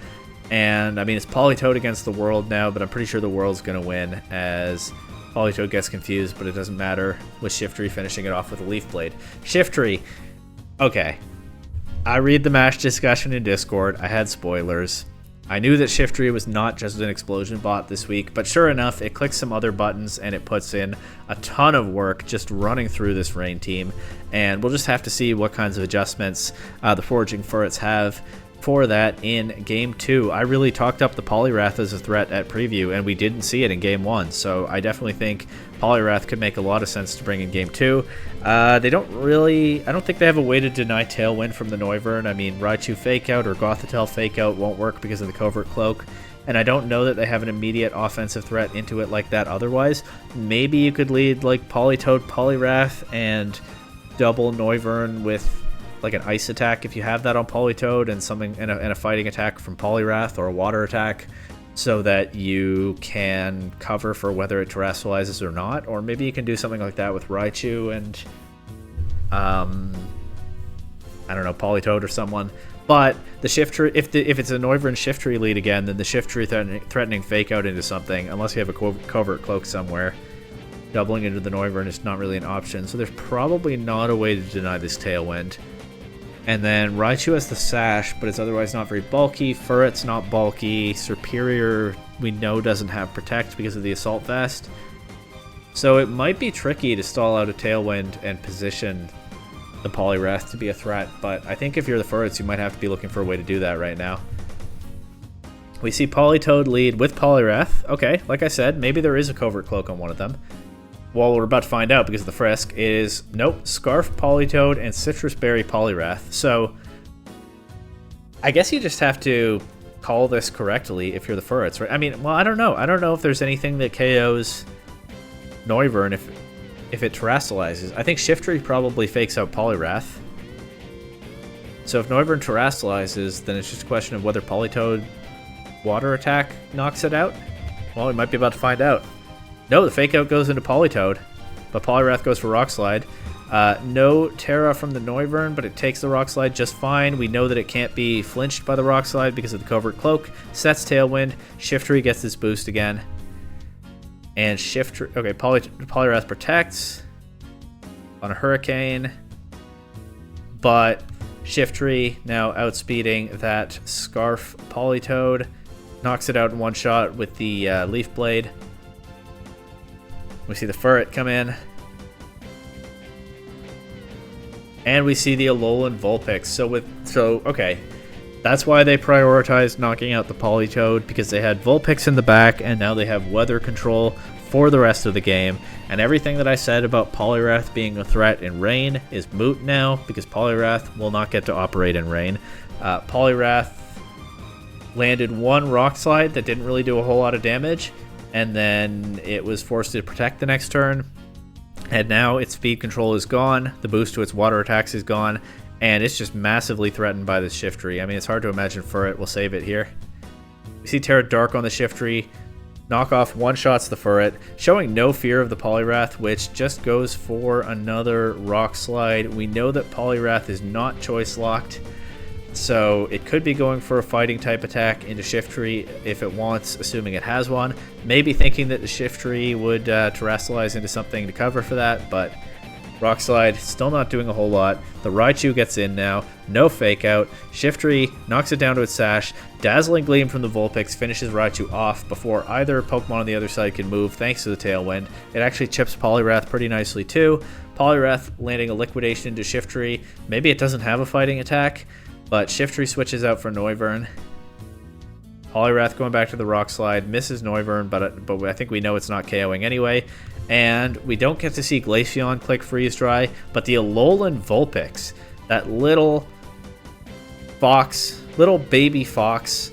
And, I mean, it's Politoed against the World now, but I'm pretty sure the World's going to win as Politoed gets confused, but it doesn't matter with Shiftry finishing it off with a Leaf Blade. Shiftry. Okay. I read the MASH discussion in Discord. I had spoilers. I knew that Shiftry was not just an Explosion bot this week, but sure enough, it clicks some other buttons and it puts in a ton of work just running through this Rain team. And we'll just have to see what kinds of adjustments the Foraging Furrets have for that in Game 2. I really talked up the Poliwrath as a threat at preview, and we didn't see it in Game 1, so I definitely think Poliwrath could make a lot of sense to bring in Game 2. They don't really... I don't think they have a way to deny Tailwind from the Noivern. I mean, Raichu Fake Out or Gothitelle Fake Out won't work because of the Covert Cloak, and I don't know that they have an immediate offensive threat into it like that otherwise. Maybe you could lead like Politoed, Poliwrath, and double Noivern with like an ice attack if you have that on Politoed and something and a fighting attack from Poliwrath or a water attack, so that you can cover for whether it terrestrializes or not. Or maybe you can do something like that with Raichu and I don't know, Politoed or someone. But the Shiftry, if it's a Noivern Shiftry lead again, then the Shiftry threatening Fake Out into something, unless you have a Covert Cloak somewhere, doubling into the Noivern is not really an option. So there's probably not a way to deny this Tailwind. And then Raichu has the Sash, but it's otherwise not very bulky. Furret's not bulky. Serperior, we know, doesn't have Protect because of the Assault Vest. So it might be tricky to stall out a Tailwind and position the Poliwrath to be a threat, but I think if you're the Furrets, you might have to be looking for a way to do that right now. We see Politoed lead with Poliwrath. Okay, like I said, maybe there is a Covert Cloak on one of them. Well, we're about to find out because of the Frisk is, nope, Scarf Politoed and Citrus Berry Poliwrath. So I guess you just have to call this correctly if you're the Furrets, right? I mean, well, I don't know. I don't know if there's anything that KOs Noivern if it terrestrializes. I think Shiftry probably fakes out Poliwrath. So if Noivern terastallizes, then it's just a question of whether Politoed Water Attack knocks it out. Well, we might be about to find out. No, the Fake Out goes into Politoed, but Poliwrath goes for Rock Slide. No Terra from the Noivern, but it takes the Rock Slide just fine. We know that it can't be flinched by the Rock Slide because of the Covert Cloak. Sets Tailwind. Shiftry gets this boost again. And Shiftry... Okay, Poliwrath protects on a Hurricane. But Shiftry now outspeeding that Scarf Politoed. Knocks it out in one shot with the Leaf Blade. We see the Furret come in. And we see the Alolan Vulpix. Okay. That's why they prioritized knocking out the Politoed, because they had Vulpix in the back, and now they have weather control for the rest of the game. And everything that I said about Poliwrath being a threat in rain is moot now, because Poliwrath will not get to operate in rain. Poliwrath landed one Rock Slide that didn't really do a whole lot of damage, and then it was forced to protect the next turn. And now its speed control is gone, the boost to its water attacks is gone, and it's just massively threatened by this Shiftry. I mean, it's hard to imagine Furret will save it here. We see Terra Dark on the Shiftry, knock off one-shots the Furret, showing no fear of the Poliwrath, which just goes for another Rock Slide. We know that Poliwrath is not choice locked, so it could be going for a fighting type attack into Shiftry if it wants, assuming it has one. Maybe thinking that the Shiftry would terastallize into something to cover for that, but Rock Slide still not doing a whole lot. The Raichu gets in now, no Fake Out. Shiftry knocks it down to its sash. Dazzling Gleam from the Vulpix finishes Raichu off before either Pokemon on the other side can move thanks to the Tailwind. It actually chips Poliwrath pretty nicely too. Poliwrath landing a Liquidation into Shiftry. Maybe it doesn't have a fighting attack, but Shiftry switches out for Noivern. Poliwrath going back to the Rock Slide, misses Noivern, but I think we know it's not KOing anyway. And we don't get to see Glaceon click Freeze Dry, but the Alolan Vulpix, that little baby fox,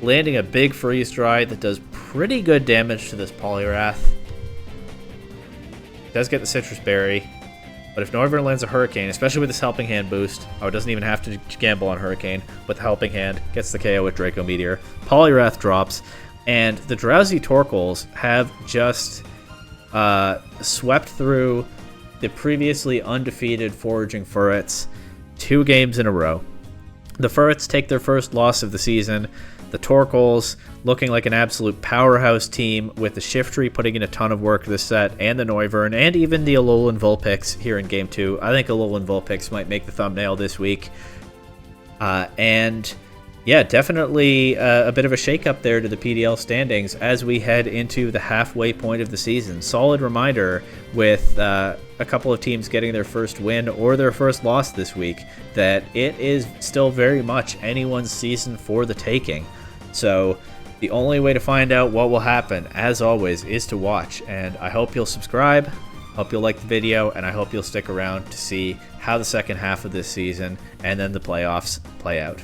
landing a big Freeze Dry that does pretty good damage to this Poliwrath. Does get the Citrus Berry. But if Noivern lands a Hurricane, especially with this Helping Hand boost, it doesn't even have to gamble on Hurricane, with the Helping Hand, gets the KO with Draco Meteor. Poliwrath drops, and the Drowsy Torkoals have just swept through the previously undefeated Foraging Furrets 2 games in a row. The Furrets take their first loss of the season. The Torkoals looking like an absolute powerhouse team, with the Shiftry putting in a ton of work this set, and the Noivern, and even the Alolan Vulpix here in Game 2. I think Alolan Vulpix might make the thumbnail this week. And yeah, definitely a bit of a shakeup there to the PDL standings as we head into the halfway point of the season. Solid reminder with a couple of teams getting their first win or their first loss this week that it is still very much anyone's season for the taking. So the only way to find out what will happen, as always, is to watch. And I hope you'll subscribe, hope you'll like the video, and I hope you'll stick around to see how the second half of this season and then the playoffs play out.